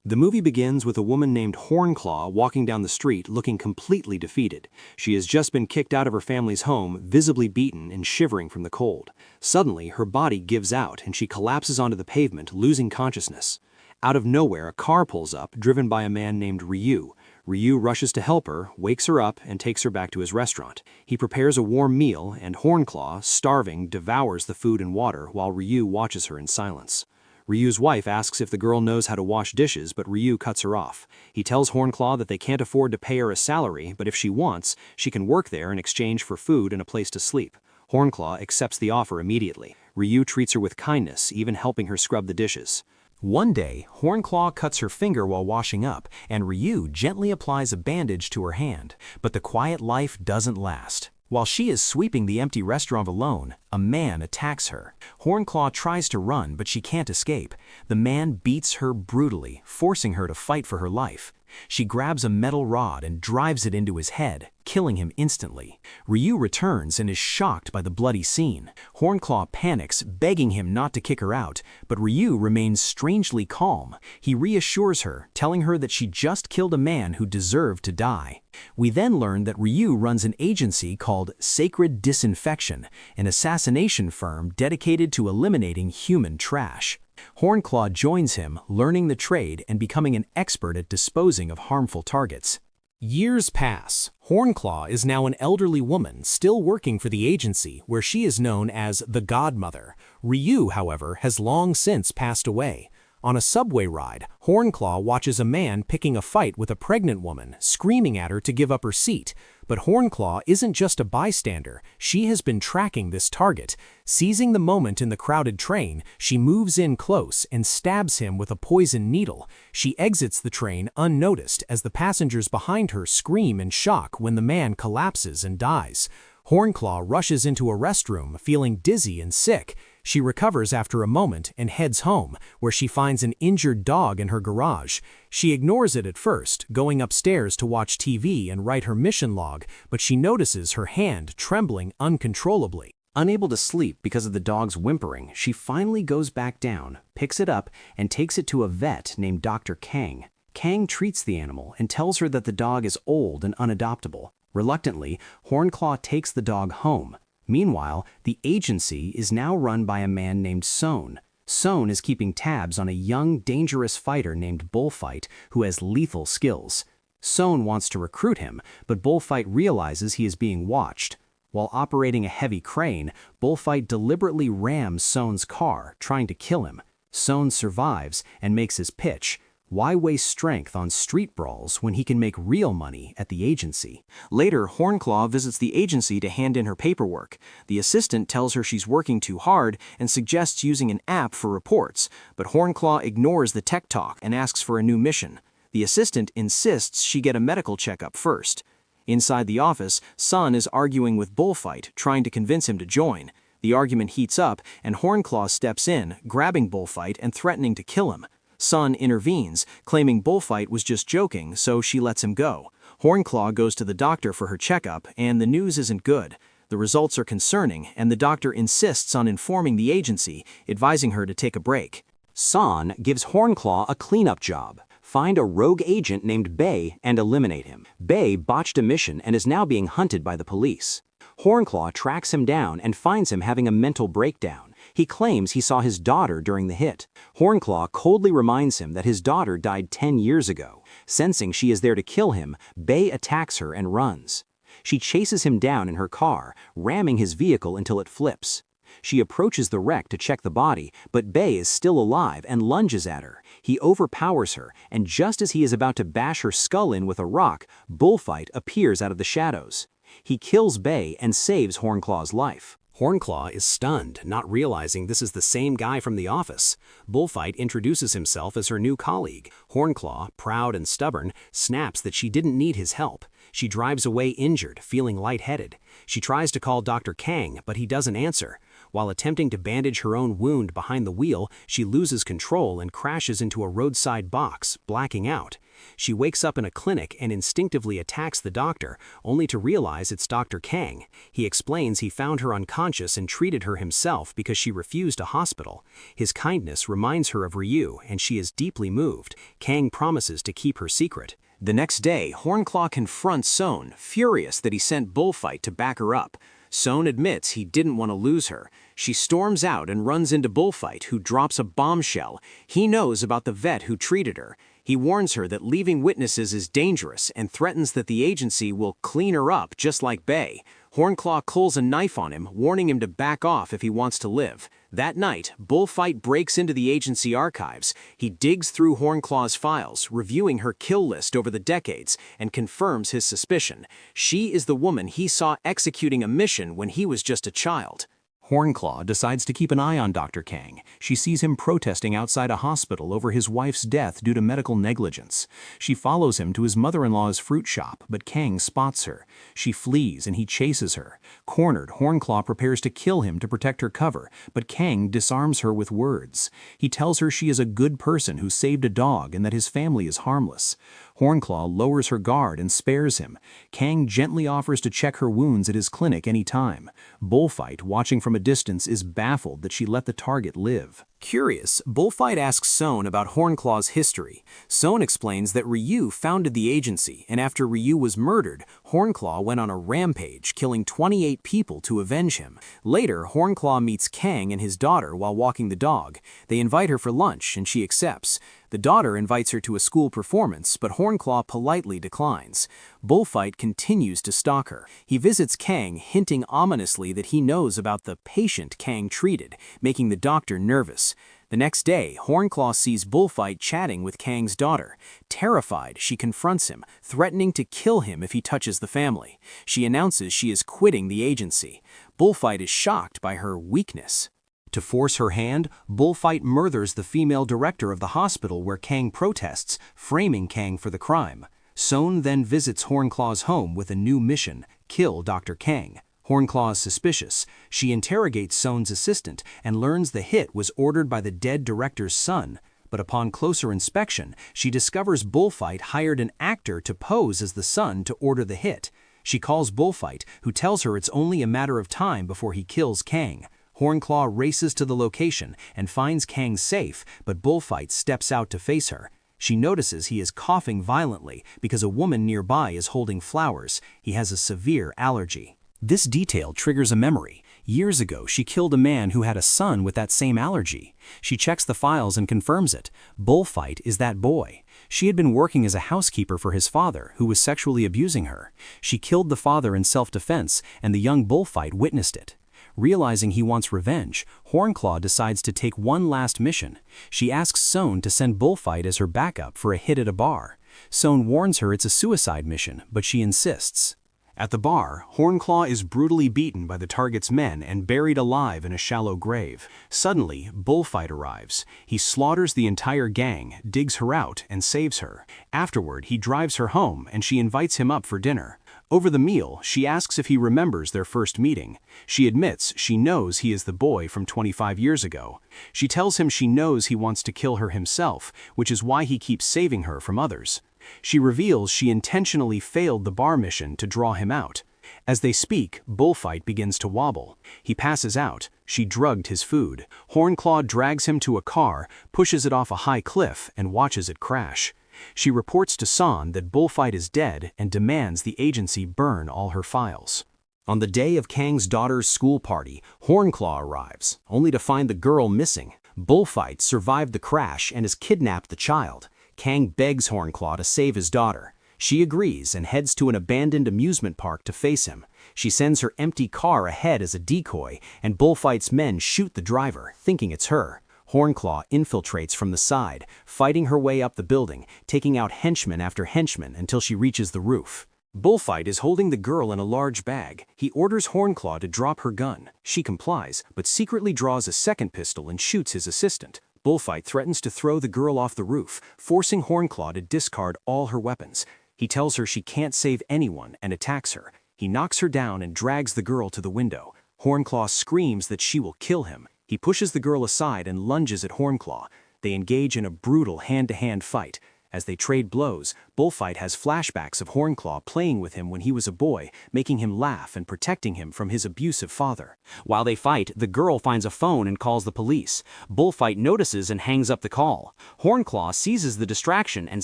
The movie begins with a woman named Hornclaw walking down the street looking completely defeated. She has just been kicked out of her family's home, visibly beaten and shivering from the cold. Suddenly, her body gives out and she collapses onto the pavement, losing consciousness. Out of nowhere, a car pulls up, driven by a man named Ryu. Ryu rushes to help her, wakes her up, and takes her back to his restaurant. He prepares a warm meal, and Hornclaw, starving, devours the food and water while Ryu watches her in silence. Ryu's wife asks if the girl knows how to wash dishes, but Ryu cuts her off. He tells Hornclaw that they can't afford to pay her a salary, but if she wants, she can work there in exchange for food and a place to sleep. Hornclaw accepts the offer immediately. Ryu treats her with kindness, even helping her scrub the dishes. One day, Hornclaw cuts her finger while washing up, and Ryu gently applies a bandage to her hand. But the quiet life doesn't last. While she is sweeping the empty restaurant alone, a man attacks her. Hornclaw tries to run, but she can't escape. The man beats her brutally, forcing her to fight for her life. She grabs a metal rod and drives it into his head, killing him instantly. Ryu returns and is shocked by the bloody scene. Hornclaw panics, begging him not to kick her out, but Ryu remains strangely calm. He reassures her, telling her that she just killed a man who deserved to die. We then learn that Ryu runs an agency called Sacred Disinfection, an assassination firm dedicated to eliminating human trash. Hornclaw joins him, learning the trade and becoming an expert at disposing of harmful targets. Years pass. Hornclaw is now an elderly woman still working for the agency, where she is known as the Godmother. Ryu, however, has long since passed away. On a subway ride, Hornclaw watches a man picking a fight with a pregnant woman, screaming at her to give up her seat. But Hornclaw isn't just a bystander, she has been tracking this target. Seizing the moment in the crowded train, she moves in close and stabs him with a poison needle. She exits the train unnoticed as the passengers behind her scream in shock when the man collapses and dies. Hornclaw rushes into a restroom, feeling dizzy and sick. She recovers after a moment and heads home, where she finds an injured dog in her garage. She ignores it at first, going upstairs to watch TV and write her mission log, but she notices her hand trembling uncontrollably. Unable to sleep because of the dog's whimpering, she finally goes back down, picks it up, and takes it to a vet named Dr. Kang. Kang treats the animal and tells her that the dog is old and unadoptable. Reluctantly, Hornclaw takes the dog home. Meanwhile, the agency is now run by a man named Sohn. Sohn is keeping tabs on a young, dangerous fighter named Bullfight who has lethal skills. Sohn wants to recruit him, but Bullfight realizes he is being watched. While operating a heavy crane, Bullfight deliberately rams Sohn's car, trying to kill him. Sohn survives and makes his pitch. Why waste strength on street brawls when he can make real money at the agency? Later, Hornclaw visits the agency to hand in her paperwork. The assistant tells her she's working too hard and suggests using an app for reports, but Hornclaw ignores the tech talk and asks for a new mission. The assistant insists she get a medical checkup first. Inside the office, Sun is arguing with Bullfight, trying to convince him to join. The argument heats up, and Hornclaw steps in, grabbing Bullfight and threatening to kill him. Sun intervenes, claiming Bullfight was just joking, so she lets him go. Hornclaw goes to the doctor for her checkup, and the news isn't good. The results are concerning, and the doctor insists on informing the agency, advising her to take a break. Sun gives Hornclaw a cleanup job. Find a rogue agent named Bei and eliminate him. Bei botched a mission and is now being hunted by the police. Hornclaw tracks him down and finds him having a mental breakdown. He claims he saw his daughter during the hit. Hornclaw coldly reminds him that his daughter died 10 years ago. Sensing she is there to kill him, Bei attacks her and runs. She chases him down in her car, ramming his vehicle until it flips. She approaches the wreck to check the body, but Bei is still alive and lunges at her. He overpowers her, and just as he is about to bash her skull in with a rock, Bullfight appears out of the shadows. He kills Bei and saves Hornclaw's life. Hornclaw is stunned, not realizing this is the same guy from the office. Bullfight introduces himself as her new colleague. Hornclaw, proud and stubborn, snaps that she didn't need his help. She drives away injured, feeling lightheaded. She tries to call Dr. Kang, but he doesn't answer. While attempting to bandage her own wound behind the wheel, she loses control and crashes into a roadside box, blacking out. She wakes up in a clinic and instinctively attacks the doctor, only to realize it's Dr. Kang. He explains he found her unconscious and treated her himself because she refused a hospital. His kindness reminds her of Ryu, and she is deeply moved. Kang promises to keep her secret. The next day, Hornclaw confronts Son, furious that he sent Bullfight to back her up. Son admits he didn't want to lose her. She storms out and runs into Bullfight, who drops a bombshell. He knows about the vet who treated her. He warns her that leaving witnesses is dangerous and threatens that the agency will clean her up just like Bay. Hornclaw pulls a knife on him, warning him to back off if he wants to live. That night, Bullfight breaks into the agency archives. He digs through Hornclaw's files, reviewing her kill list over the decades, and confirms his suspicion. She is the woman he saw executing a mission when he was just a child. Hornclaw decides to keep an eye on Dr. Kang. She sees him protesting outside a hospital over his wife's death due to medical negligence. She follows him to his mother-in-law's fruit shop, but Kang spots her. She flees and he chases her. Cornered, Hornclaw prepares to kill him to protect her cover, but Kang disarms her with words. He tells her she is a good person who saved a dog and that his family is harmless. Hornclaw lowers her guard and spares him. Kang gently offers to check her wounds at his clinic any time. Bullfight, watching from a distance, is baffled that she let the target live. Curious, Bullfight asks Son about Hornclaw's history. Son explains that Ryu founded the agency, and after Ryu was murdered, Hornclaw went on a rampage, killing 28 people to avenge him. Later, Hornclaw meets Kang and his daughter while walking the dog. They invite her for lunch, and she accepts. The daughter invites her to a school performance, but Hornclaw politely declines. Bullfight continues to stalk her. He visits Kang, hinting ominously that he knows about the patient Kang treated, making the doctor nervous. The next day, Hornclaw sees Bullfight chatting with Kang's daughter. Terrified, she confronts him, threatening to kill him if he touches the family. She announces she is quitting the agency. Bullfight is shocked by her weakness. To force her hand, Bullfight murders the female director of the hospital where Kang protests, framing Kang for the crime. Son then visits Hornclaw's home with a new mission: kill Dr. Kang. Hornclaw is suspicious. She interrogates Son's assistant and learns the hit was ordered by the dead director's son. But upon closer inspection, she discovers Bullfight hired an actor to pose as the son to order the hit. She calls Bullfight, who tells her it's only a matter of time before he kills Kang. Hornclaw races to the location and finds Kang safe, but Bullfight steps out to face her. She notices he is coughing violently because a woman nearby is holding flowers. He has a severe allergy. This detail triggers a memory. Years ago, she killed a man who had a son with that same allergy. She checks the files and confirms it. Bullfight is that boy. She had been working as a housekeeper for his father, who was sexually abusing her. She killed the father in self-defense, and the young Bullfight witnessed it. Realizing he wants revenge, Hornclaw decides to take one last mission. She asks Son to send Bullfight as her backup for a hit at a bar. Son warns her it's a suicide mission, but she insists. At the bar, Hornclaw is brutally beaten by the target's men and buried alive in a shallow grave. Suddenly, Bullfight arrives. He slaughters the entire gang, digs her out, and saves her. Afterward, he drives her home, and she invites him up for dinner. Over the meal, she asks if he remembers their first meeting. She admits she knows he is the boy from 25 years ago. She tells him she knows he wants to kill her himself, which is why he keeps saving her from others. She reveals she intentionally failed the bar mission to draw him out. As they speak, Bullfight begins to wobble. He passes out. She drugged his food. Hornclaw drags him to a car, pushes it off a high cliff, and watches it crash. She reports to Son that Bullfight is dead and demands the agency burn all her files. On the day of Kang's daughter's school party, Hornclaw arrives, only to find the girl missing. Bullfight survived the crash and has kidnapped the child. Kang begs Hornclaw to save his daughter. She agrees and heads to an abandoned amusement park to face him. She sends her empty car ahead as a decoy, and Bullfight's men shoot the driver, thinking it's her. Hornclaw infiltrates from the side, fighting her way up the building, taking out henchman after henchman until she reaches the roof. Bullfight is holding the girl in a large bag. He orders Hornclaw to drop her gun. She complies, but secretly draws a second pistol and shoots his assistant. Bullfight threatens to throw the girl off the roof, forcing Hornclaw to discard all her weapons. He tells her she can't save anyone and attacks her. He knocks her down and drags the girl to the window. Hornclaw screams that she will kill him. He pushes the girl aside and lunges at Hornclaw. They engage in a brutal hand-to-hand fight. As they trade blows, Bullfight has flashbacks of Hornclaw playing with him when he was a boy, making him laugh and protecting him from his abusive father. While they fight, the girl finds a phone and calls the police. Bullfight notices and hangs up the call. Hornclaw seizes the distraction and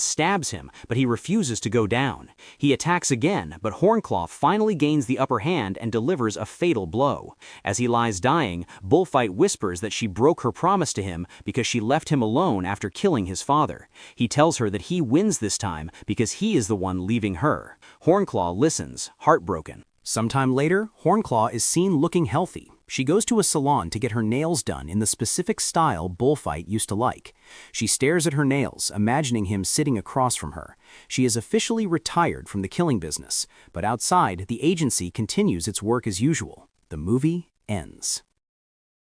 stabs him, but he refuses to go down. He attacks again, but Hornclaw finally gains the upper hand and delivers a fatal blow. As he lies dying, Bullfight whispers that she broke her promise to him because she left him alone after killing his father. He tells her that he wins this time because he is the one leaving her. Hornclaw listens, heartbroken. Sometime later, Hornclaw is seen looking healthy. She goes to a salon to get her nails done in the specific style Bullfight used to like. She stares at her nails, imagining him sitting across from her. She is officially retired from the killing business, but outside, the agency continues its work as usual. The movie ends.